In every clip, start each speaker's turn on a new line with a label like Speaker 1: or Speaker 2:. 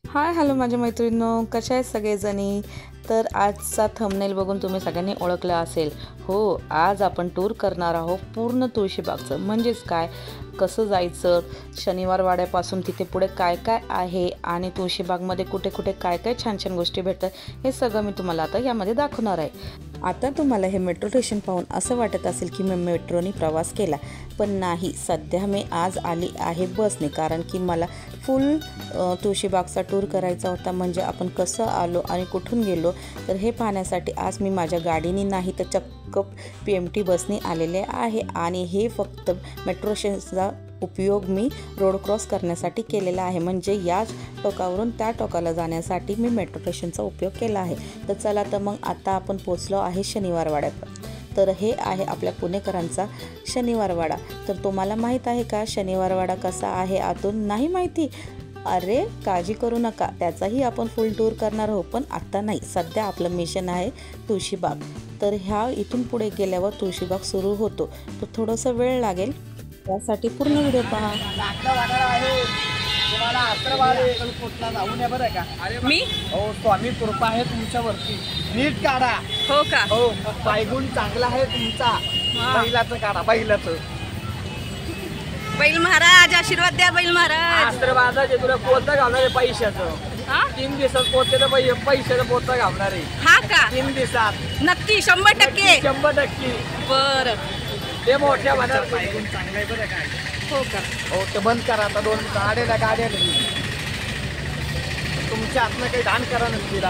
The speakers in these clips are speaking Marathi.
Speaker 1: हाय हॅलो माझ्या मैत्रिणींनो, कशा आहेत सगळेजणी. तर आजचा थंबनेल बघून तुम्ही सगळ्यांनी ओळखलं असेल. हो, आज आपण टूर करणार आहोत पूर्ण तुळशीबागचं. म्हणजेच काय, कसं जायचं, शनिवार वाड्यापासून तिथे पुढे काय काय आहे आणि तुळशीबागमध्ये कुठे कुठे काय काय छान छान गोष्टी भेटतात, हे सगळं मी तुम्हाला आता यामध्ये दाखवणार आहे. आता तुम्हाला हे मेट्रो स्टेशन पाहून असं वाटत असेल की मी मेट्रोनी प्रवास केला, पण नाही. सध्या मी आज आली आहे बसने, कारण की मला फुल तुळशीबागचा टूर करायचा होता. म्हणजे आपण कसं आलो आणि कुठून गेलो, तर हे पाहण्यासाठी आज मी माझ्या गाडीने नाही तर चक्क PMT बसने आलेले आहे. आणि हे फक्त मेट्रो स्टेशनचा उपयोग मी रोड क्रॉस करण्यासाठी केलेला आहे. म्हणजे याच टोकावरून त्या टोकाला जाण्यासाठी मी मेट्रो स्टेशनचा उपयोग केला आहे. तर चला, तर मग आता आपण पोचलो आहे शनिवार वाड्यात. तर हे आहे आपल्या पुणेकरांचा शनिवार वाडा. तर तुम्हाला माहीत आहे का शनिवार वाडा कसा आहे आतून? नाही माहिती? अरे काळजी करू नका, त्याचाही आपण फुल टूर करणार आहोत. पण आत्ता नाही, सध्या आपलं मिशन आहे तुळशीबाग. तर ह्या इथून पुढे गेल्यावर तुळशीबाग सुरू होतो. तर थोडंसं वेळ लागेल, त्यासाठी पूर्ण व्हिडिओ पहा.
Speaker 2: मी
Speaker 3: हो, स्वामी कृपा आहे तुमच्यावरती. नीट काढा.
Speaker 2: हो का?
Speaker 3: हो, पायगुण चांगला आहे तुमचा. बैलाचं काढा, बैलाचं.
Speaker 2: बैल महाराज आशीर्वाद द्या. बैल महाराज
Speaker 3: आशीर्वादाचे तुला पोतं घालणार आहे पैशाचं.
Speaker 2: हा
Speaker 3: 3 दिवसात पोते पैशाचं पोतं घालणार आहे.
Speaker 2: हा का?
Speaker 3: 3 दिवसात
Speaker 2: नक्की 100%.
Speaker 3: 100%.
Speaker 2: बर.
Speaker 3: ते मोठ्या मनात पायगुण चांगला आहे बरं काय.
Speaker 2: हो का?
Speaker 3: हो, ते बंद करा आता. 2 गाड्या तुमच्या हातनं काही दान करा नसतीला.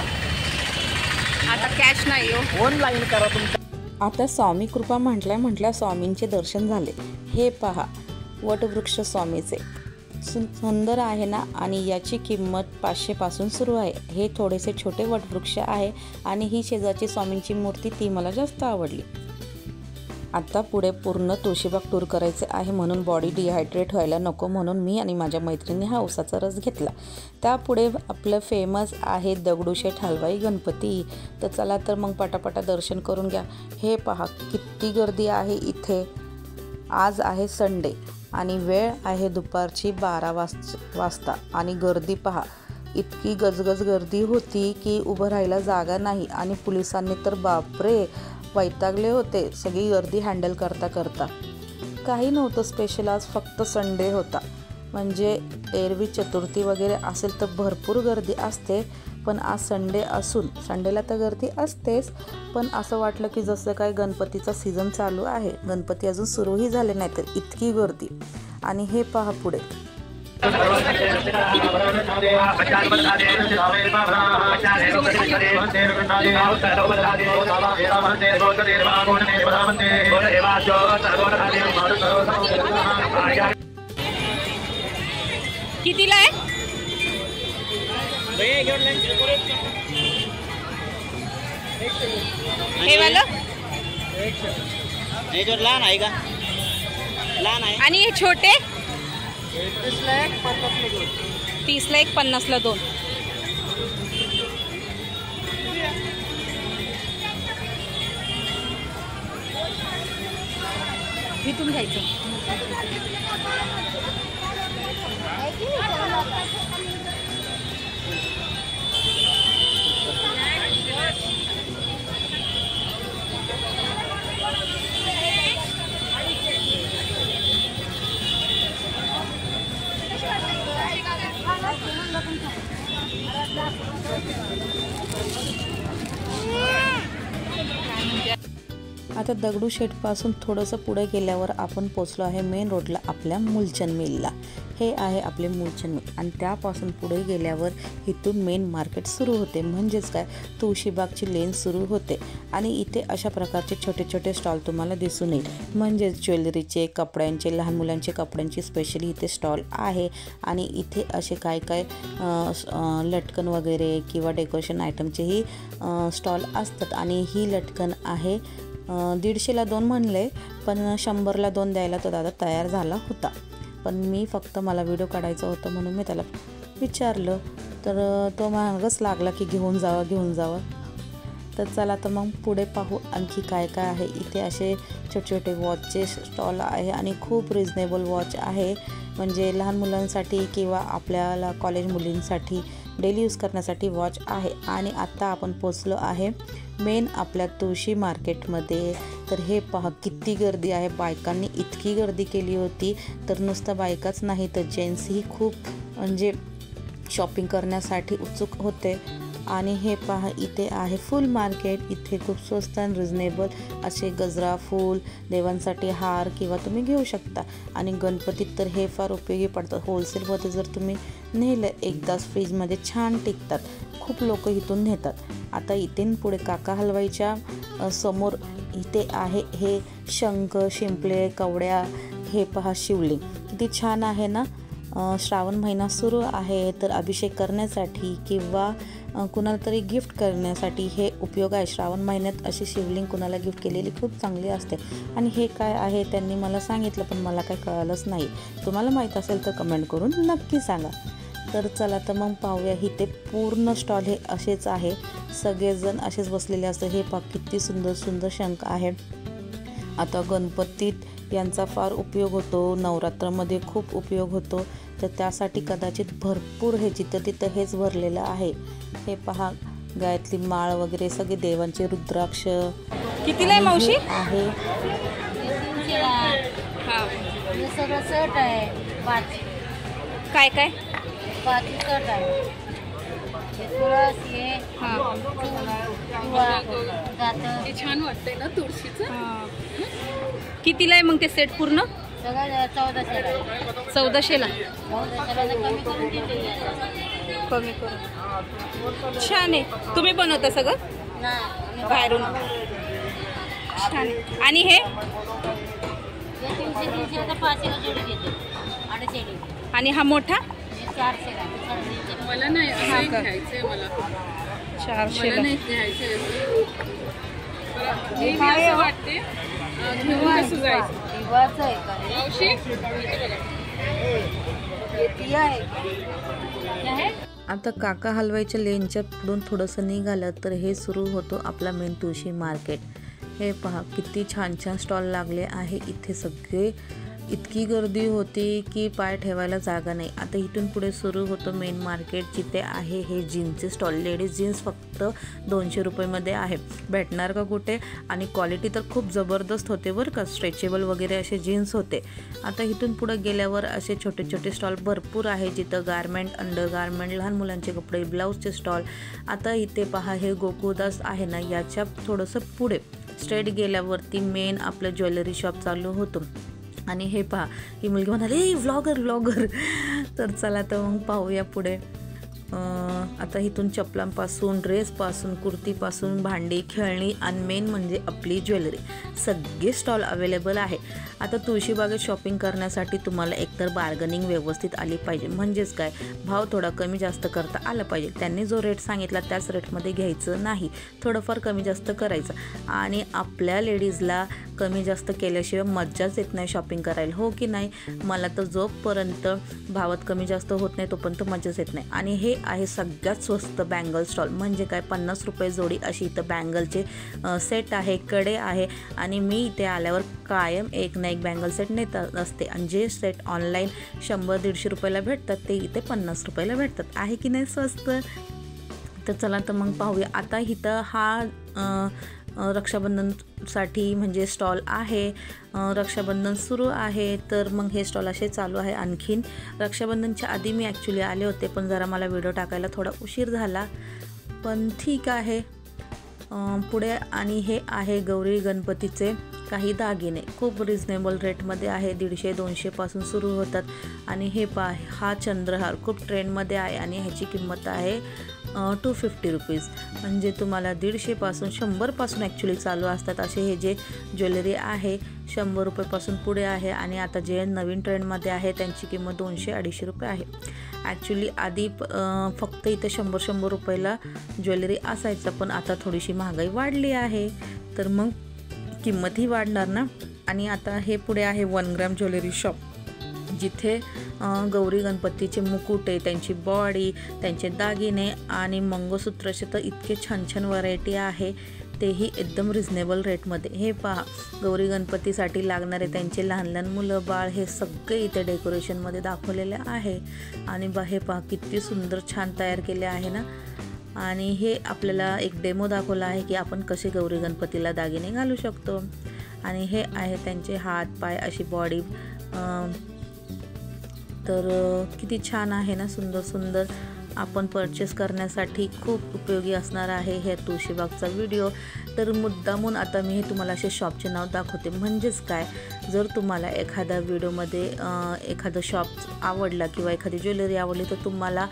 Speaker 2: आता कॅश नाही हो.
Speaker 3: ऑनलाईन करा तुमच्या.
Speaker 1: आता स्वामी कृपा म्हटल्या स्वामींचे दर्शन झाले. हे पहा, वटवृक्ष स्वामीचे सुंदर आहे ना. आणि याची किंमत 500 पासून सुरू आहे. हे थोडेसे छोटे वटवृक्ष आहे आणि ही शेजारची स्वामींची मूर्ती, ती मला जास्त आवडली. आता पुढे पूर्ण तुळशीबाग टूर करायचे आहे, म्हणून बॉडी डिहायड्रेट व्हायला नको म्हणून मी आणि माझ्या मैत्रिणी हा उसाचा रस घेतला. त्यापुढे आपलं फेमस आहे दगडूशेठ हलवाई गणपती. तर चला, तर मग पटापटा दर्शन करून घ्या. हे पहा किती गर्दी आहे इथे. आज आहे संडे आणि वेळ आहे दुपारची 12 वाजता. आणि गर्दी पहा, इतकी गजगज गर्दी होती की उभं राहायला जागा नाही. आणि पोलिसांनी तर बापरे वैतागले होते सगळी गर्दी हँडल करता करता. काही नव्हतं स्पेशल, आज फक्त संडे होता. म्हणजे एरवी चतुर्थी वगैरे असेल तर भरपूर गर्दी असते, पण आज संडे असून संडेला तर गर्दी असतेच. पण असं वाटलं की जसं काय गणपतीचा सीझन चालू आहे. गणपती अजून सुरूही झाले नाही तर इतकी गर्दी. आणि हे पहा पुढे
Speaker 2: कितीला आहे? हे वाला
Speaker 3: लहान आहे का? लहान आहे.
Speaker 2: आणि हे छोटे
Speaker 3: 30ला 1, 50ला 2.
Speaker 2: 30ला 1, 50ला 2. इथून घ्यायचं.
Speaker 1: आता दगडूशेठपासून थोडंसं पुढे गेल्यावर आपण पोचलो आहे मेन रोडला आपल्या मूलचंद मिलला. हे आहे आपले मूलचंद मिल. आणि त्यापासून पुढे गेल्यावर इथून मेन मार्केट सुरू होते. म्हणजेच काय, तुळशीबागची लेन सुरू होते. आणि इथे अशा प्रकारचे छोटे छोटे स्टॉल तुम्हाला दिसून येईल. म्हणजेच ज्वेलरीचे, कपड्यांचे, लहान मुलांचे कपड्यांची स्पेशली इथे स्टॉल आहे. आणि इथे असे काय काय लटकन वगैरे किंवा डेकोरेशन आयटमचेही स्टॉल असतात. आणि ही लटकन आहे 150ला 2 म्हणले, पण 100ला 2 द्यायला तो दादा तयार झाला होता. पण मी फक्त मला व्हिडिओ काढायचा होता म्हणून मी त्याला विचारलं, तर तो मागच लागला की घेऊन जावं. तर चला, तर मग पुढे पाहू आणखी काय काय आहे. इथे असे छोटे छोटे वॉचचे स्टॉल आहे आणि खूप रिजनेबल वॉच आहे. म्हणजे लहान मुलांसाठी किंवा आपल्याला कॉलेज मुलींसाठी डेली यूज करण्यासाठी वॉच आहे. आणि आत्ता आपण पोचलो आहे मेन आपल्या तुळशी मार्केटमध्ये. तर हे पहा किती गर्दी आहे. बायकांनी इतकी गर्दी केली होती, तर नुसतं बायकाच नाही तर जेंट्सही खूप म्हणजे शॉपिंग करण्यासाठी उत्सुक होते. आणि हे पहा इथे आहे फुल मार्केट. इथे खूप स्वस्त आणि रिजनेबल असे गजरा, फूल, देवांसाठी हार किंवा तुम्ही घेऊ शकता. आणि गणपतीत तर हे फार उपयोगी पडतात. होलसेलमध्ये जर तुम्ही नेलं एकदाच फ्रीजमध्ये छान टिकतात. खूप लोक इथून नेतात. आता इथून पुढे काका हलवाईच्या समोर इथे आहे हे शंख, शिंपले, कवड्या. हे पहा शिवलिंग किती छान आहे ना. श्रावण महिना सुरू आहे तर अभिषेक करण्यासाठी किंवा कुणाला तरी गिफ्ट करण्यासाठी हे उपयोग आहे. श्रावण महिन्यात अशी शिवलिंग कुणाला गिफ्ट केलेली खूप चांगली असते. आणि हे काय आहे त्यांनी मला सांगितलं पण मला काही कळालंच नाही. तुम्हाला माहीत असेल तर कमेंट करून नक्की सांगा. तर चला तर मग पाहूया. इथे पूर्ण स्टॉल हे असेच आहे. सगळेजण असेच बसलेले असतात. हे पहा किती सुंदर सुंदर शंख आहे. आता गणपतीत यांचा फार उपयोग होतो. नवरात्रामध्ये खूप उपयोग होतो. तर त्यासाठी कदाचित भरपूर हे जिथं तिथं हेच भरलेलं आहे. हे पहा गायतली माळ वगैरे सगळे देवांचे रुद्राक्ष.
Speaker 2: कितीला आहे मावशी?
Speaker 1: आहे
Speaker 4: सगळं सेट आहे.
Speaker 2: काय काय?
Speaker 4: 5 सेट आहे. तुळस हे
Speaker 2: ते छान वाटतंय ना तुळशीचं. कितीला आहे मग ते सेट पूर्ण?
Speaker 4: सगळं 1400ला.
Speaker 2: 1400ला.
Speaker 4: 1400ला कमी करून दिलेली आहे.
Speaker 2: कमी करून. छान आहे. तुम्ही बनवता सगळं
Speaker 4: नाही
Speaker 2: बाहेरून? छान आहे. आणि हे
Speaker 4: 300 आता 500ला जोडी घेते. 800.
Speaker 2: आणि हा मोठा
Speaker 4: 400ला.
Speaker 5: मला नाही असं घ्यायचंय. मला
Speaker 2: 400ला.
Speaker 5: नाही घ्यायचंय. हे मी असं वाटते घेऊन कसं जायचं.
Speaker 4: दिवाचं आहे का
Speaker 5: मावशी
Speaker 4: आहे?
Speaker 1: आता काका हलवाईच्या लेनच्या पुढून थोडंसं निघालं तर हे सुरू होतो आपला मेन तुळशी मार्केट. हे पहा किती छान छान स्टॉल लागले आहे. इथे सगळे इतकी गर्दी होती की पाय ठेवायला जागा नाही. आता इथून पुढे सुरू होतं मेन मार्केट जिथे आहे हे जीन्सचे स्टॉल. लेडीज जीन्स फक्त 200 रुपयेमध्ये आहे. भेटणार का कुठे. आणि क्वालिटी तर खूप जबरदस्त होते बरं का. स्ट्रेचेबल वगैरे असे जीन्स होते. आता इथून पुढे गेल्यावर असे छोटे छोटे स्टॉल भरपूर आहे जिथं गारमेंट, अंडर गारमेंट, लहान मुलांचे कपडे, ब्लाऊजचे स्टॉल. आता इथे पहा हे गोकुळदास आहे ना याच्या थोडंसं पुढे स्ट्रेट गेल्यावरती मेन आपलं ज्वेलरी शॉप चालू होतं. आणि हे पहा ही मुलगी म्हणाली व्लॉगर. तर चला तर मग पाहूया पुढे. आता इथून चपलांपासून, ड्रेसपासून, कुर्तीपासून, भांडी, खेळणी आणि मेन म्हणजे आपली ज्वेलरी सगळे स्टॉल अवेलेबल आहे. आता तुळशीबागेत शॉपिंग करण्यासाठी तुम्हाला एकतर बार्गनिंग व्यवस्थित आली पाहिजे. म्हणजेच काय भाव थोडा कमी जास्त करता आला पाहिजे. त्यांनी जो रेट सांगितला त्याच रेटमध्ये घ्यायचं नाही. थोडंफार कमी जास्त करायचं. आणि आपल्या लेडीजला कमी जास्त केल्याशिवाय मज्जाच येत नाही शॉपिंग करायला. हो की नाही. मला तर जोपर्यंत भावात कमी जास्त होत नाही तोपर्यंत मज्जाच येत नाही. आणि हे आहे सगळ्यात स्वस्त बँगल स्टॉल. म्हणजे काय 50 रुपये जोडी अशी इथं बँगलचे सेट आहे, कडे आहे. आणि मी इथे आल्यावर कायम एक ना एक बँगल सेट नेत असते. आणि जे सेट ऑनलाईन 100-150 रुपयाला भेटतात ते इथे 50 रुपयाला भेटतात. आहे की नाही स्वस्त. तर चला तर मग पाहूया. आता इथं हा रक्षाबंधनसाठी म्हणजे स्टॉल आहे. रक्षाबंधन सुरू आहे तर मग हे स्टॉल असे चालू आहे. आणखीन रक्षाबंधनच्या आधी मी ॲक्च्युली आले होते पण जरा मला व्हिडिओ टाकायला थोडा उशीर झाला. पण ठीक आहे. पुढे आणि हे आहे गौरी गणपतीचे काही दागिने. खूप रिजनेबल रेटमध्ये आहे. 150-200 पासून सुरू होतात. आणि हे हा चंद्रहार खूप ट्रेंडमध्ये आहे आणि ह्याची किंमत आहे 250 रुपीज. म्हणजे तुम्हाला 150 पासून 100 पासून ॲक्च्युली चालू असतात असे हे जे ज्वेलरी आहे 100 रुपयेपासून पुढे आहे. आणि आता जे नवीन ट्रेंडमध्ये आहे त्यांची किंमत 200-250 रुपये आहे. ॲक्च्युली आधी फक्त इथे 100-100 रुपयाला ज्वेलरी असायचं पण आता थोडीशी महागाई वाढली आहे तर मग किंमतही वाढणार ना. आणि आता हे पुढे आहे 1 ग्रॅम ज्वेलरी शॉप जिथे गौरी गणपतीचे मुकुटे, त्यांची बॉडी, त्यांचे दागिने आणि मंगळसूत्राचे तर इतके छान छान व्हरायटी आहे. तेही एकदम रिझनेबल रेटमध्ये। हे पहा, गौरी गणपतीसाठी लागणारे त्यांचे लहान लहान मुलं बाळ हे सगळे इथे डेकोरेशनमध्ये दाखवलेले आहे। आणि हे पहा किती सुंदर छान तयार केले आहे ना। आणि हे आपल्याला एक डेमो दाखवला आहे की आपण कसे गौरी गणपतीला दागिने घालू शकतो। आणि हे आहे त्यांचे हात पाय अशी बॉडी, तर किती छान आहे ना, सुंदर सुंदर। आपण परचेस करण्यासाठी खूप उपयोगी असणार आहे हे तुळशीबागचा व्हिडिओ। तर मुद्दामून आता मी हे तुम्हाला असे शॉपचे नाव दाखवते, म्हणजेच काय, जर तुम्हाला एखाद्या व्हिडिओमध्ये एखादं शॉप आवडला किंवा एखादी ज्वेलरी आवडली तर तुम्हाला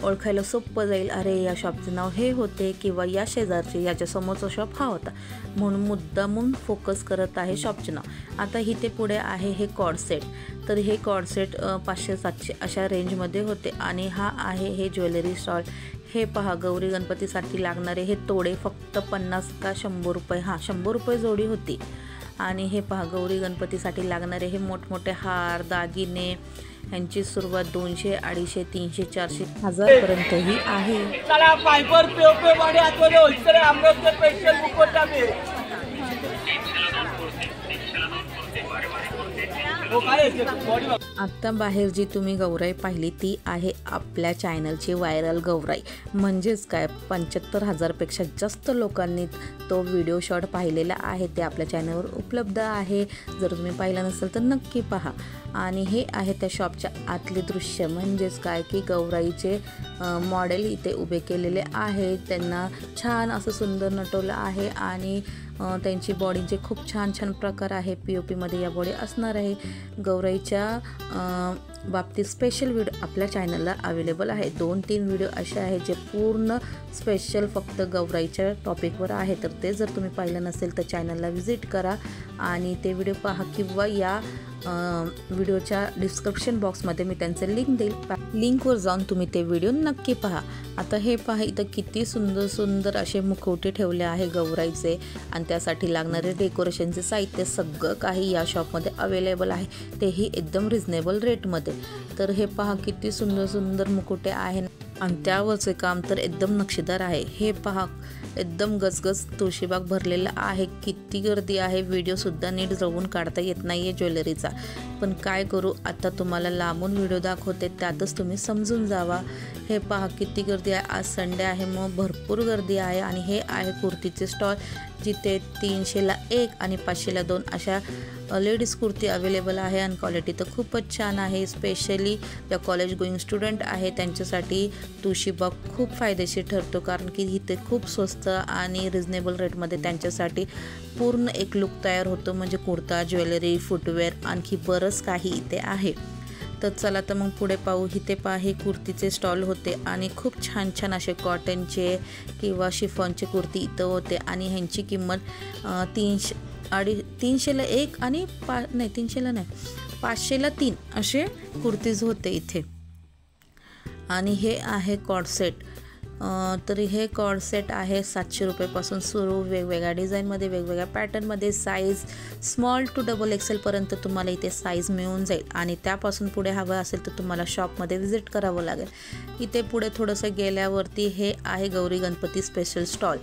Speaker 1: ओळखायला सोपं जाईल, अरे या शॉपचं नाव हे होते किंवा या शेजारचे याच्या समोरचा शॉप हा होता, म्हणून मुद्दामून फोकस करत आहे शॉपचे नाव। आता इथे पुढे आहे हे कॉर्ड सेट, तर हे कॉर्ड सेट 500-700 अशा रेंजमध्ये होते। आणि हा आहे हे ज्वेलरी स्टॉल। हे पहा, गौरी गणपतीसाठी लागणारे हे तोडे फक्त 50 का 100 रुपये, 100 रुपये जोडी होती। आणि हे पहा, गौरी गणपतीसाठी लागणारे हे मोठमोठे हार दागिने यांची सुरुवात 200, 250, 300, 400, 1000 पर्यंतही आहे।
Speaker 3: चला फायबर पे वाडे आतमध्ये होलसेल आमरसचे स्पेशल मुकुटा पे
Speaker 1: आता बाहेर जी तुम्ही गौराई पाहिली ती आहे आपल्या चॅनलची व्हायरल गौराई, म्हणजेच काय 75,000पेक्षा जास्त लोकांनी तो व्हिडिओ शॉर्ट पाहिलेला आहे, ते आपल्या चॅनलवर उपलब्ध आहे। जर तुम्ही पाहिलं नसेल तर नक्की पहा। आणि हे आहे त्या शॉपच्या आतले दृश्य, म्हणजेच काय की गौराईचे मॉडेल इथे उभे केलेले आहे, त्यांना छान असं सुंदर नटवलं आहे। आणि त्यांची बॉडीचे खूप छान छान प्रकार आहे। POP मध्ये या बॉडी असणार आहे। गौराईच्या बाबतीत स्पेशल व्हिडिओ आपल्या चॅनलला अवेलेबल आहे, 2-3 व्हिडिओ असे आहेत जे पूर्ण स्पेशल फक्त गौराईच्या टॉपिकवर आहे। तर ते जर तुम्ही पाहिलं नसेल तर चॅनलला व्हिजिट करा आणि ते व्हिडिओ पहा, किंवा या व्हिडिओच्या डिस्क्रिप्शन बॉक्समध्ये मी त्यांचे लिंक देईल, लिंकवर जाऊन तुम्ही ते व्हिडिओ नक्की पहा। आता हे पहा, इथं किती सुंदर सुंदर असे मुखवटे ठेवले आहे गौराईचे, आणि त्यासाठी लागणारे डेकोरेशनचे साहित्य सगळं काही या शॉपमध्ये अवेलेबल आहे, तेही एकदम रिझनेबल रेटमध्ये। तर हे पहा किती सुंदर सुंदर मुकुटे आहे आणि त्यावरचे काम तर एकदम नक्षीदार आहे। हे पहा, एकदम गजगज तुळशीबाग भरलेला आहे, किती गर्दी आहे। व्हिडिओसुद्धा नीट जवळून काढता येत नाही आहे ज्वेलरीचा, पण काय करू, आता तुम्हाला लांबून व्हिडिओ दाखवते त्यातच तुम्ही समजून जावा। हे पहा किती गर्दी आहे, आज संडे आहे मग भरपूर गर्दी आहे। आणि हे आहे कुर्तीचे स्टॉल, जिथे 300ला 1 आणि 500ला 2 अशा लेडीज कुर्ती अवेलेबल आहे। आणि क्वालिटी तर खूपच छान आहे, स्पेशली ज्या कॉलेज गोईंग स्टुडंट आहे त्यांच्यासाठी तुळशीबाग खूप फायदेशीर ठरतो, कारण की इथे खूप स्वस्त आणि रिझनेबल रेटमध्ये त्यांच्यासाठी पूर्ण एक लुक तयार होतो, म्हणजे कुर्ता, ज्वेलरी, फुटवेअर, आणखी बरंच काही इथे आहे। तर चला तर मग पुढे पाहू। इथे पहा, हे कुर्तीचे स्टॉल होते आणि खूप छान छान असे कॉटनचे किंवा शिफॉनचे कुर्ती इथं होते। आणि ह्यांची किंमत 300ला 1 आणि 300ला नाही 500ला 3 असे कुर्तीज होते इथे। आणि हे आहे कॉर्ड सेट, तर हे कॉर्ड सेट आहे 700 रुपयापासून सुरू, वेगवेगळ्या डिझाईनमध्ये, वेगवेगळ्या पॅटर्नमध्ये, साईज स्मॉल टू XXL पर्यंत तुम्हाला इथे साईज मिळून जाईल। आणि त्यापासून पुढे हवं असेल तर तुम्हाला शॉपमध्ये व्हिजिट करावं लागेल। इथे पुढे थोडंसं गेल्यावरती हे आहे गौरी गणपती स्पेशल स्टॉल,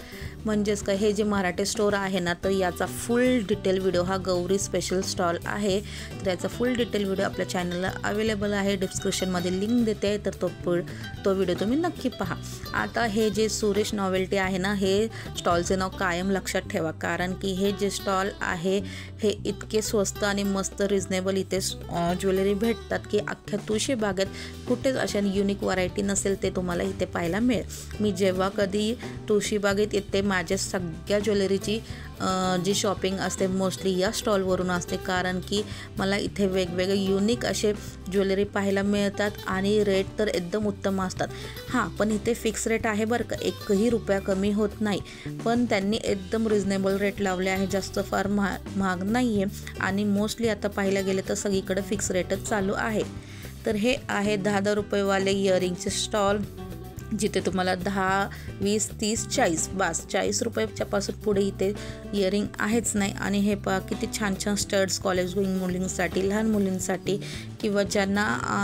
Speaker 1: म्हणजेच काय, हे जे मराठी स्टोअर आहे ना, तर याचा फुल डिटेल व्हिडिओ हा गौरी स्पेशल स्टॉल आहे। तर याचा फुल डिटेल व्हिडिओ आपल्या चॅनलला अवेलेबल आहे, डिस्क्रिप्शनमध्ये लिंक देते, तर तो व्हिडिओ तुम्ही नक्की पहा। आता हे जे सुरेश नॉवेल्टी आहे ना, हे स्टॉलचे नाव कायम लक्षात ठेवा, कारण की हे जे स्टॉल आहे हे इतके स्वस्त आणि मस्त रिझनेबल इथे ज्वेलरी भेटतात की अख्ख्या तुळशीबागेत कुठेच अशा युनिक व्हरायटी नसेल ते तुम्हाला इथे पाहायला मिळेल। मी जेव्हा कधी तुळशीबागेत येते, माझ्या सगळ्या ज्वेलरीची जी शॉपिंग असते मोस्टली या स्टॉलवरून असते, कारण की मला इथे वेगवेगळे युनिक असे ज्वेलरी पाहायला मिळतात आणि रेट तर एकदम उत्तम असतात। हां, पण इथे फिक्स रेट आहे बरं का, 1ही रुपया कमी होत नाही, पण त्यांनी एकदम रिझनेबल रेट लावले आहे, जास्त फार महाग नाही आहे। आणि मोस्टली आता पाहायला गेले तर सगळीकडे फिक्स रेटच चालू आहे। तर हे आहे 10-10 रुपयेवाले इयरिंगचे स्टॉल, जिथे तुम्हाला 10, 20, 30, 40 बस 40 रुपयाच्या पासून पुढे इथे इयरिंग आहेच नाही। आणि हे पहा किती छान छान स्टड्स कॉलेज गोईंग मुलींसाठी, लहान मुलींसाठी किंवा ज्यांना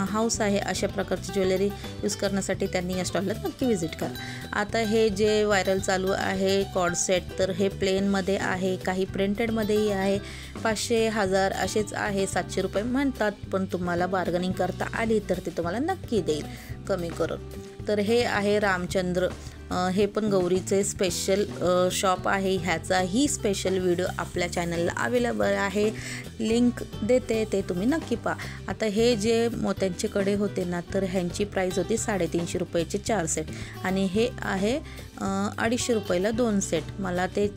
Speaker 1: हाऊस आहे अशा प्रकारची ज्वेलरी यूज करण्यासाठी त्यांनी या स्टॉलला नक्की व्हिजिट करा. आता हे जे व्हायरल चालू आहे कॉर्ड सेट, तर हे प्लेनमध्ये आहे, काही प्रिंटेडमध्येही आहे. 500, 1000 असेच आहे. 700 रुपये म्हणतात, पण तुम्हाला बार्गनिंग करता आली तर ते तुम्हाला नक्की देईल कमी करून. तर हे आहे रामचंद्र, हे पण गौरीचे स्पेशल शॉप आहे. ह्याचाही स्पेशल व्हिडिओ आपल्या चॅनलला अवेलेबल आहे, लिंक देते, ते तुम्ही नक्की पहा. आता हे जे मोत्यांचे कडे होते ना, तर ह्यांची प्राईस होती 350 रुपयाचे 4 सेट आणि हे आहे 250 रुपयाला 2 सेट. मला ते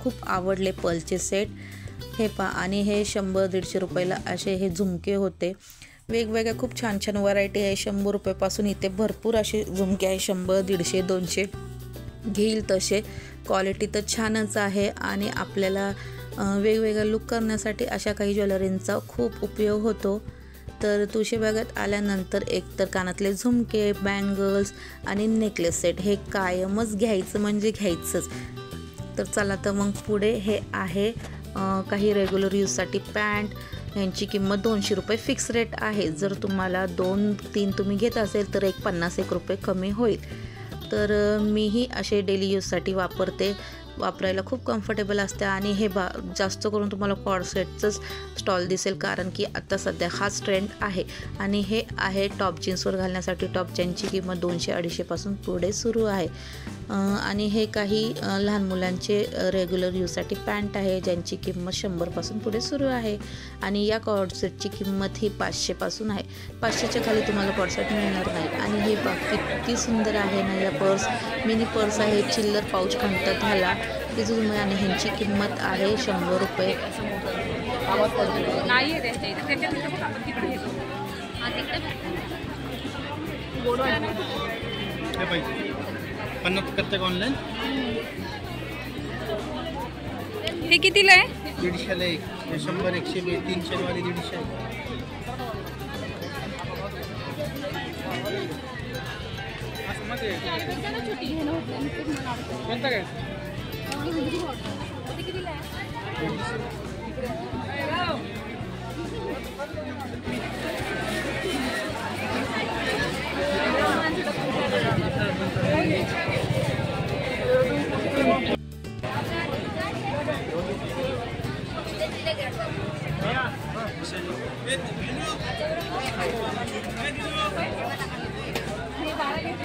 Speaker 1: खूप आवडले पर्लचे सेट. हे पहा, आणि हे 100-150 रुपयाला असे हे झुमके होते. वेगवेगळ्या खूप छान छान व्हरायटी आहे. 100 रुपयापासून इथे भरपूर असे झुमके आहे. 100, 150, 200 घेईल तसे. क्वालिटी तर छानच आहे आणि आपल्याला वेगवेगळा लुक करण्यासाठी अशा काही ज्वेलरींचा खूप उपयोग होतो. तर तुळशीबागेत आल्यानंतर एकतर कानातले झुमके, बँगल्स आणि नेकलेस सेट हे कायमच घ्यायचं म्हणजे घ्यायचंच. तर चला तर मग पुढे हे आहे काही रेग्युलर यूजसाठी पॅन्ट. यांची किंमत 200 रुपये फिक्स रेट आहे. जर तुम्हाला 2-3 तुम्ही घेत असेल तर 50-1 रुपये कमी होईल. तर मीही असे डेली यूजसाठी वापरते. वापरायला खूप कम्फर्टेबल असते. आणि हे जास्त करून तुम्हाला कॉर्ड सेटचंच स्टॉल दिसेल, कारण की आता सध्या हाच ट्रेंड आहे. आणि हे आहे टॉप जीन्सवर घालण्यासाठी टॉप, ज्यांची किंमत 200-250 पासून पुढे सुरू आहे. आणि हे काही लहान मुलांचे रेग्युलर यूजसाठी पॅन्ट आहे, ज्यांची किंमत 100 पासून पुढे सुरू आहे. आणि या कॉर्ड सेटची किंमत ही 500 पासून आहे. 500च्या खाली तुम्हाला कॉर्ड सेट मिळणार नाही. आणि हे किती सुंदर आहे ना, या पर्स मिनी पर्स आहे, चिल्लर पाऊच म्हणतात ह्याला. आणि ह्यांची किंमत आहे 100 रुपये.
Speaker 2: नाही त्यांच्या इथे, त्यांच्या तिथे बघ, आपण तिकडे येतो. हा तिकडे गोड वाटतं.
Speaker 3: 50 करते ऑनलाईन.
Speaker 2: हे कितीला आहे?
Speaker 3: 150ला एक. 100, 120, 300 वाली 150. कोणता काय?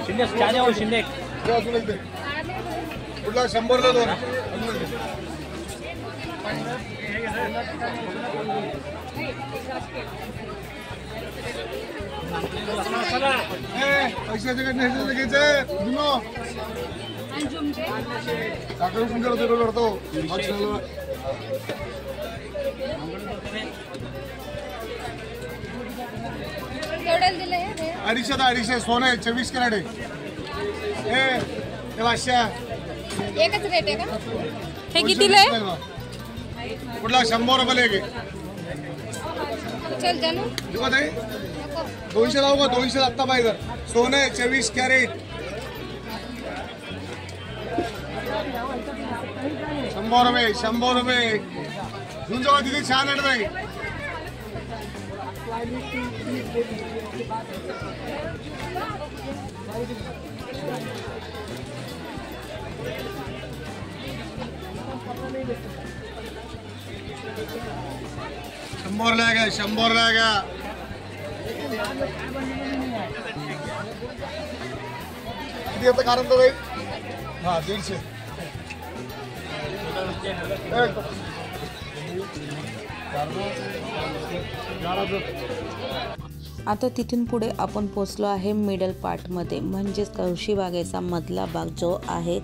Speaker 3: शिंदे चहा द्या. शिंदे
Speaker 6: कुठला 100ला 2. पैशाचे काय नाही घ्यायचं जुनो साखर सुंदर करतो. 250 सोनं आहे. 24 कॅरेट आहे. हे 500
Speaker 2: एकच रेट आहे का? हे कितीला आहे?
Speaker 6: कुठला 100 रुपये घे.
Speaker 2: चल जानू
Speaker 6: 200 लावू का? 200 आत्ता पाहिजे. सोनं आहे 24 कॅरेट. 100 रुपये. 100 रुपये घेऊन जावा. तिथे छान आहे बाई. शंभर लागा. 100 लागा. किती येतं कारण तर हा 150.
Speaker 1: आता तिथून पुढे आपण पोचलो आहे मिडल पार्टमध्ये, म्हणजेच तुळशीबागेचा मधला भाग जो आहे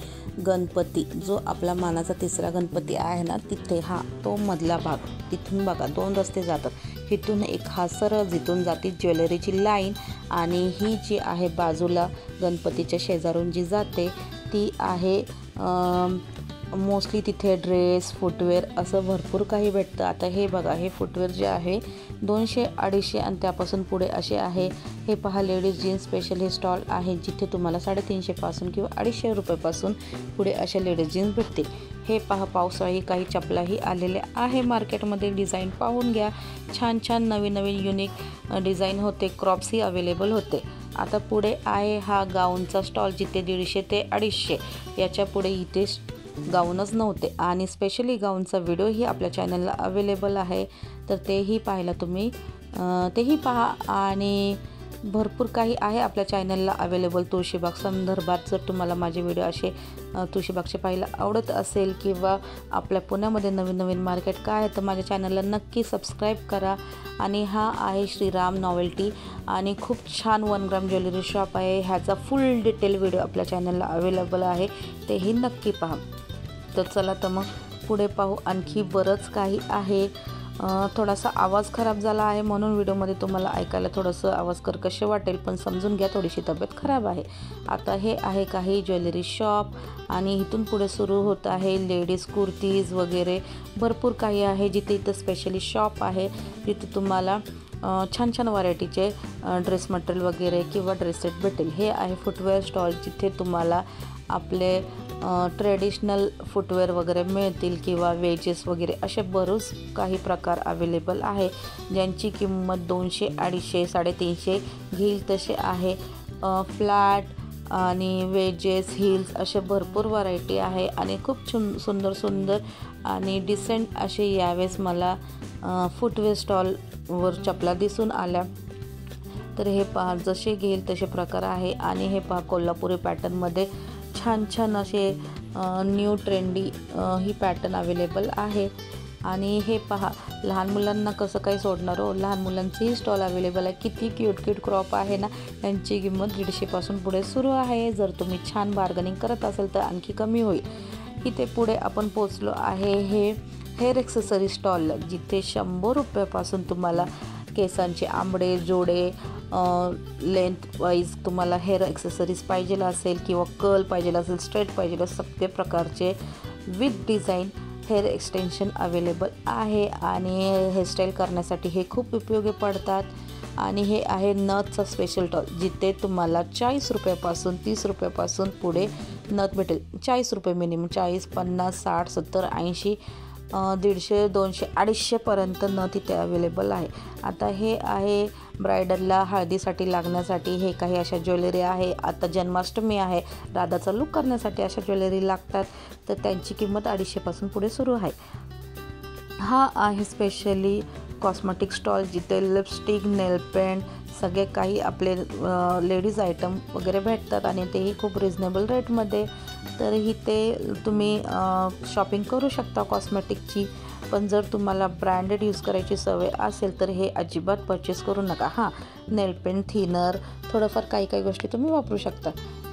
Speaker 1: गणपती, जो आपला मानाचा तिसरा गणपती आहे ना, तिथे हा तो मधला भाग. तिथून बघा 2 रस्ते जातात. इथून एक हा सरळ जिथून जाते ज्वेलरीची लाईन, आणि ही जी आहे बाजूला गणपतीच्या शेजारून जी जाते ती आहे मोस्टली तिथे ड्रेस फुटवेअर असं भरपूर काही भेटतं. आता हे बघा, हे फुटवेअर जे आहे 200-250 आणि त्यापासून पुढे असे आहे. हे पहा, लेडीज जीन्स स्पेशल हे स्टॉल आहे जिथे तुम्हाला 350 पासून किंवा 250 रुपयापासून पुढे अशा लेडीज जीन्स भेटते. हे पहा, पावसाळी काही चपलाही आलेल्या आहे मार्केटमध्ये. डिझाईन पाहून घ्या, छान छान नवीन नवीन युनिक डिझाईन होते. क्रॉप्सही अवेलेबल होते. आता पुढे आहे हा गाऊनचा स्टॉल जिथे 150 ते 250. याच्या पुढे इथे गाऊनच नव्हते आणि स्पेशली गाऊनचा व्हिडिओही आपल्या चॅनलला अवेलेबल आहे, तर तेही पाहायला तुम्ही तेही पहा. आणि भरपूर काही आहे आपल्या चॅनलला अवेलेबल तुळशीबाग संदर्भात. जर तुम्हाला माझे व्हिडिओ असे तुळशीबागचे पाहायला आवडत असेल किंवा आपल्या पुण्यामध्ये नवीन नवीन मार्केट काय आहे तर माझ्या चॅनलला नक्की सबस्क्राईब करा. आणि हा आहे श्रीराम नॉवेल्टी आणि खूप छान 1 ग्राम ज्वेलरी शॉप आहे. ह्याचा फुल डिटेल व्हिडिओ आपल्या चॅनलला अवेलेबल आहे, तेही नक्की पहा. तर चला तर मग पुढे पाहू. आणखी बरंच काही आहे. थोडासा आवाज खराब झाला आहे म्हणून व्हिडिओमध्ये तुम्हाला ऐकायला थोडंसं आवाज कर्कश वाटेल, पण समजून घ्या, थोडीशी तब्येत खराब आहे. आता हे आहे काही ज्वेलरी शॉप आणि इथून पुढे सुरू होत आहे लेडीज कुर्तीज वगैरे भरपूर काही आहे. जिथे इथं स्पेशली शॉप आहे जिथे तुम्हाला छान छान व्हरायटीचे ड्रेस मटेरियल वगैरे किंवा ड्रेस सेट भेटेल. हे आहे फुटवेअर स्टॉल जिथे तुम्हाला आपले ट्रेडिशनल फुटवेअर वगैरे मिळतील किंवा वेजेस वगैरे असे बरेच काही प्रकार अवेलेबल आहे ज्यांची किंमत 200, 250, 350 घेईल तसे आहे. फ्लॅट आणि वेजेस, हिल्स असे भरपूर व्हरायटी आहे आणि खूप सुंदर सुंदर आणि डिसेंट असे यावेळेस मला फुटवेअर स्टॉलवर चपला दिसून आल्या. तर हे पहा, जसे घेईल तसे प्रकार आहे. आणि हे पहा, कोल्हापुरी पॅटर्नमध्ये छान छान असे न्यू ट्रेंडी ही पॅटर्न अवेलेबल आहे. आणि हे पहा, लहान मुलांना कसं काही सोडणार हो, लहान मुलांचेही स्टॉल अवेलेबल आहे. किती क्यूट क्यूट क्रॉप आहे ना, त्यांची किंमत 150 पासून पुढे सुरू आहे. जर तुम्ही छान बार्गनिंग करत असेल तर आणखी कमी होईल. इथे पुढे आपण पोचलो आहे हे हेअर ॲक्सेसरी स्टॉल जिथे 100 रुपयापासून तुम्हाला केसांचे आंबडे जोडे लेंथ वाईज तुम्हाला हेअर ॲक्सेसरीज पाहिजे असेल किंवा कर्ल पाहिजे असेल, स्ट्रेट पाहिजे, सगळे प्रकारचे with design hair extension available आहे. आणि हेअरस्टाईल करण्यासाठी हे खूप उपयोगी पडतात. आणि हे आहे नथचा स्पेशल स्टॉल जिथे तुम्हाला 40 रुपयापासून 30 रुपयापासून पुढे नथ भेटेल. 40 रुपये मिनिमम, 40, 50, 60, 70, 80, 150, 200, 250पर्यंत नथ इथे अवेलेबल आहे. आता हे आहे ब्रायडलला हळदीसाठी लागण्यासाठी हे काही अशा ज्वेलरी आहे. आता जन्माष्टमी आहे, राधाचा लूक करण्यासाठी अशा ज्वेलरी लागतात, तर त्यांची किंमत 250 पासून पुढे सुरू आहे. हा आहे स्पेशली कॉस्मेटिक स्टॉल जिथे लिपस्टिक, नेल पेंट सगळे काही आपले लेडीज आयटम वगैरे भेटतात आणि तेही खूप रिजनेबल रेटमध्ये. तर इथे तुम्ही शॉपिंग करू शकता कॉस्मेटिकची. पण जर तुम्हाला ब्रँडेड यूज करायची सवय असेल तर हे अजिबात परचेस करू नका. हां, नेल पेंट, थिनर, थोडंफार काही काही गोष्टी तुम्ही वापरू शकता.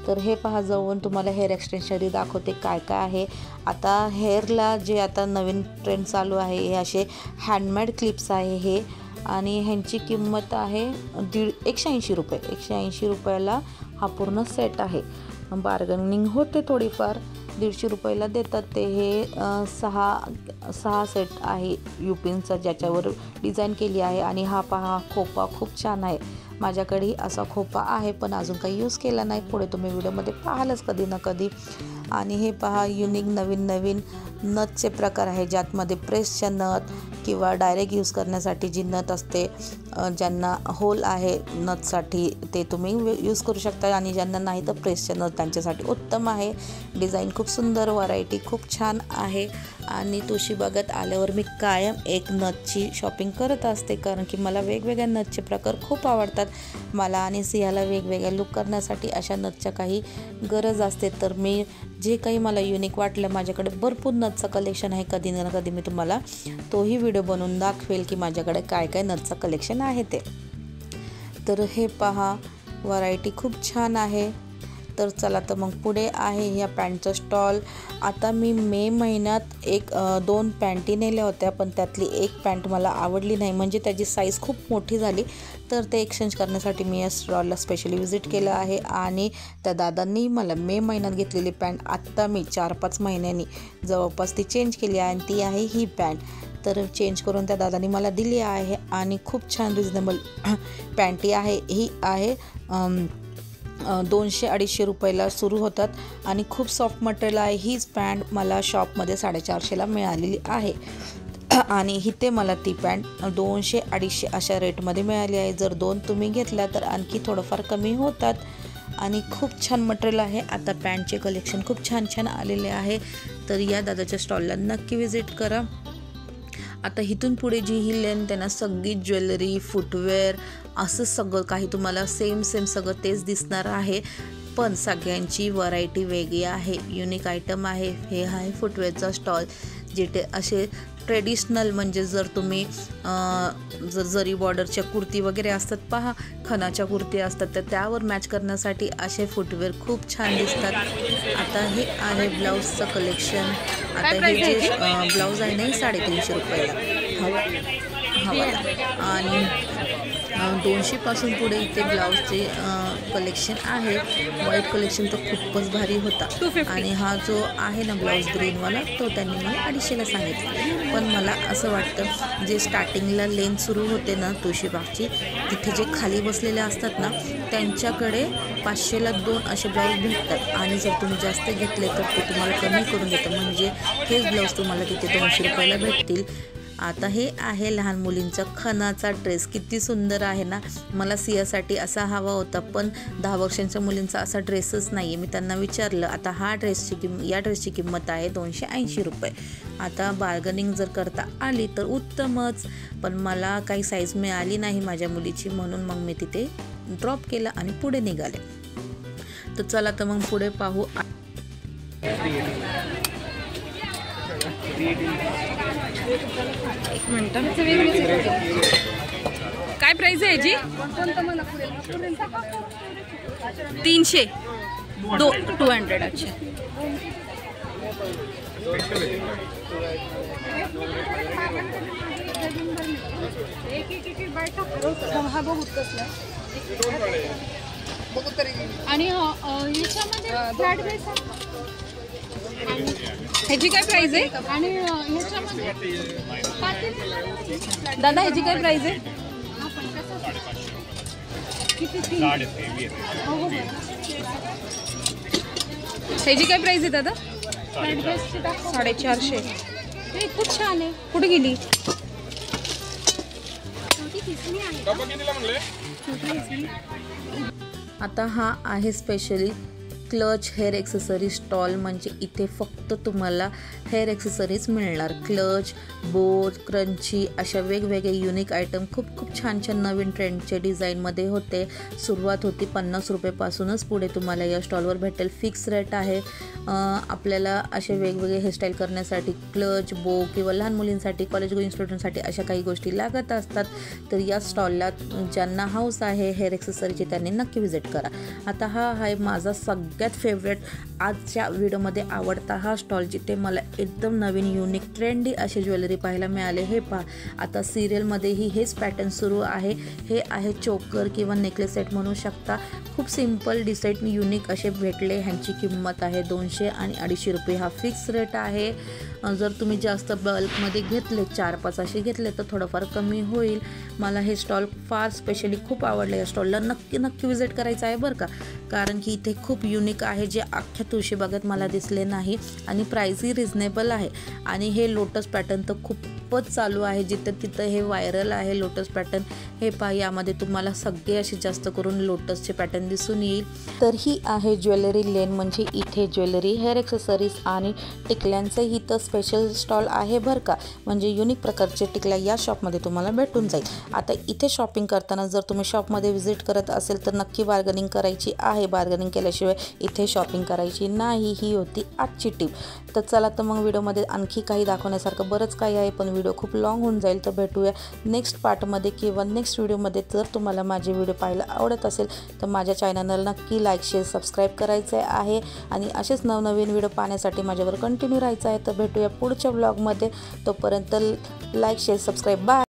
Speaker 1: तर हे पहा, जाऊन तुम्हाला हेअर एक्सटेन्शनरी दाखवते काय काय आहे. आता हेअरला जे आता नवीन ट्रेंड चालू आहे हे असे हँडमेड क्लिप्स आहे हे, आणि ह्यांची किंमत आहे 180 रुपये. 180 रुपयाला हा पूर्ण सेट आहे. बार्गनिंग होते थोडीफार, 150 रुपयाला देतात ते. हे 6 सेट आहे युपिनचा ज्याच्यावर डिझाईन केली आहे. आणि हा पहा, खोपा खूप छान आहे. माझ्याकडेही असा खोपा आहे पण अजून काही यूज केला नाही. पुढे तुम्ही व्हिडिओमध्ये पाहालच कधी ना कधी. आणि हे पहा, युनिक नवीन नवीन नथचे प्रकार आहे ज्यातमध्ये प्रेसच्या नथ किंवा डायरेक्ट यूज करण्यासाठी जी नथ असते, ज्यांना होल आहे नथसाठी ते तुम्ही यूज करू शकता. आणि ज्यांना नाही तर प्रेसच्या नथ त्यांच्यासाठी उत्तम आहे. डिझाईन खूप सुंदर, व्हरायटी खूप छान आहे. आणि तुळशीबागेत आल्यावर मी कायम एक नथची शॉपिंग करत असते, कारण की मला वेगवेगळ्या नथचे प्रकार खूप आवडतात. मला आणि सिंहाला वेगवेगळ्या लुक करण्यासाठी अशा नथच्या काही गरज असते. तर मी जे काही मला युनिक वाटलं, माझ्याकडे भरपूर नथचं कलेक्शन आहे. कधी ना कधी मी तुम्हाला तोही व्हिडिओ बनवून दाखवेल की माझ्याकडे काय काय नथचं कलेक्शन आहे ते. तर हे पहा, व्हरायटी खूप छान आहे. तर चला तर मग पुढे आहे या पॅन्टचं स्टॉल. आता मी मे महिन्यात 2 पॅन्टी नेल्या होत्या, पण त्यातली एक पॅन्ट मला आवडली नाही, म्हणजे त्याची साईज खूप मोठी झाली. तर ते एक्सचेंज करण्यासाठी मी या स्टॉलला स्पेशली व्हिजिट केलं आहे आणि त्या दादांनी मला मे महिन्यात घेतलेली पॅन्ट आत्ता मी 4-5 महिन्यांनी जवळपास ती चेंज केली आहे आणि ती आहे ही पॅन्ट. तर चेंज करून त्या दादांनी मला दिली आहे आणि खूप छान रिजनेबल पॅन्टी आहे. ही आहे 200-250 रुपयाला सुरू होतात आणि खूप सॉफ्ट मटेरियल आहे. हीच पॅन्ट मला शॉपमध्ये 450ला मिळालेली आहे आणि इथे मला ती पॅन्ट 200-250 अशा रेटमध्ये मिळाली आहे. जर 2 तुम्ही घेतल्या तर आणखी थोडंफार कमी होतात आणि खूप छान मटेरियल आहे. आता पॅन्टचे कलेक्शन खूप छान छान आलेले आहे, तर या दादाच्या स्टॉलला नक्की व्हिजिट करा. आता इथून पुढे जी ही लेन त्यांना सगळी ज्वेलरी, फुटवेअर असं सगळं काही तुम्हाला सेम सगळं तेच दिसणार आहे, पण सगळ्यांची व्हरायटी वेगळी आहे, युनिक आयटम आहे. हे आहे फुटवेअरचा स्टॉल, जिथे असे ट्रेडिशनल म्हणजे जर तुम्ही जरी बॉर्डरच्या कुर्ती वगैरे असतात पहा, खणाच्या कुर्ती असतात, तर त्यावर मॅच करण्यासाठी असे फुटवेअर खूप छान दिसतात. आता हे आहे ब्लाऊजचं कलेक्शन. आता हे जे ब्लाऊज आहे ना 350 रुपयाला हवा आणि 200 पासून पुढे इथे ब्लाऊजचे कलेक्शन आहे. व्हाईट कलेक्शन तर खूपच भारी होता आणि हा जो आहे ना ब्लाऊज ग्रीनवाला तो त्यांनी मला 250ला सांगितलं. पण मला असं वाटतं जे स्टार्टिंगला लेन सुरू होते ना तुळशीबागची, तिथे जे खाली बसलेले असतात ना त्यांच्याकडे 500ला 2 असे ब्लाऊज भेटतात आणि जर तुम्ही जास्त घेतले तर ते तुम्हाला कमी करून देतं, म्हणजे हेच ब्लाऊज तुम्हाला तिथे 200 रुपयाला भेटतील. आता हे आहे लहान मुलींचा खणाचा ड्रेस, किती सुंदर आहे ना. मला सियासाठी असा हवा होता, पण 10 वर्षांच्या मुलींचा असा ड्रेसच नाही आहे. मी त्यांना विचारलं. आता या ड्रेसची किंमत आहे 280 रुपये. आता बार्गनिंग जर करता आली तर उत्तमच, पण मला काही साईज मिळाली नाही माझ्या मुलीची, म्हणून मग मी तिथे ड्रॉप केलं आणि पुढे निघाले. तर चला तर मग पुढे पाहू.
Speaker 5: एक मिनिट, काय प्राइस आहे याची? 300 200. अच्छा, आणि याच्यामध्ये ह्याची काय प्राइस आहे? आणि ह्याच्यामध्ये दादा ह्याची काय प्राइस आहे? ह्याची काय प्राइस आहे दादा? 450. हे खूप छान आहे. कुठे गेली?
Speaker 1: आता हा आहे specially clutch hair accessories stall, म्हणजे इथे फक्त तुम्हाला हेअर एक्सेसरीज मिळणार. क्लच, बो, क्रंची अशा वेगवेगळे युनिक आयटम खूप छान नवीन ट्रेंडचे डिझाईनमध्ये होते. सुरुवात होती 50 रुपयेपासूनच पुढे तुम्हाला या स्टॉलवर भेटेल. फिक्स रेट आहे. आपल्याला असे वेगवेगळे हेअरस्टाईल करण्यासाठी क्लच, बो किंवा लहान मुलींसाठी, कॉलेज गोईंग स्टुडंटसाठी अशा काही गोष्टी लागत असतात. तर या स्टॉलला ज्यांना हाऊस आहे हेअर एक्सेसरीची त्यांनी नक्की व्हिजिट करा. आता हा आहे माझा सगळ्यात फेवरेट आजच्या व्हिडिओमध्ये आवडता हा स्टॉल, जिथे मला एकदम नवीन युनिक ट्रेंडी अशी ज्वेलरी पाहायला मिळाले. हे पहा, आता सिरियलमध्येही हेच पॅटर्न सुरू आहे. हे आहे चोकर किंवा नेकलेस सेट म्हणू शकता. खूप सिम्पल डिझाईन युनिक असे भेटले. ह्यांची किंमत आहे 200 आणि 250 रुपये. हा फिक्स रेट आहे. जर तुम्ही जास्त बल्कमध्ये घेतले, 4-5 असे घेतले तर थोडंफार कमी होईल. मला हे स्टॉल फार स्पेशली खूप आवडलं. या स्टॉलला नक्की व्हिजिट करायचं आहे बरं का, कारण की इथे खूप युनिक आहे जे अख्ख्या तुळशीबागेत मला दिसले नाही आणि प्राईसही रिजनेबल आहे. आणि हे लोटस पॅटर्न तर खूपच चालू आहे, जिथं तिथं हे व्हायरल आहे लोटस पॅटर्न. हे पहा, यामध्ये तुम्हाला सगळे असे जास्त करून लोटसचे पॅटर्न दिसून येईल. तर ही आहे ज्वेलरी लेन, म्हणजे इथे ज्वेलरी, हेअर एक्सेसरीज आणि टिकल्यांचंही तर स्पेशल स्टॉल आहे बरं का. म्हणजे युनिक प्रकारचे टिकल्या या शॉपमध्ये तुम्हाला भेटून जाईल. आता इथे शॉपिंग करताना जर तुम्ही शॉपमध्ये व्हिजिट करत असेल तर नक्की बार्गनिंग करायची आहे. बार्गनिंग केल्याशिवाय इथे शॉपिंग करायची नाही. ही होती आजची टिप. तर चला तर मग व्हिडिओमध्ये आणखी काही दाखवण्यासारखं बरंच काही आहे, पण व्हिडिओ व्हिडिओ खूप लॉंग होऊन जाईल, तर भेटूया नेक्स्ट पार्टमध्ये किंवा नेक्स्ट व्हिडिओमध्ये. जर तुम्हाला माझे व्हिडिओ पाहायला आवडत असेल तर माझ्या चॅनलला नक्की लाईक शेअर सबस्क्राईब करायचे आहे आणि असेच नवनवीन व्हिडिओ पाहण्यासाठी माझ्यावर कंटिन्यू राहायचं आहे. तर भेटूया पुढच्या व्लॉगमध्ये. तोपर्यंत लाईक शेअर सबस्क्राईब बाय.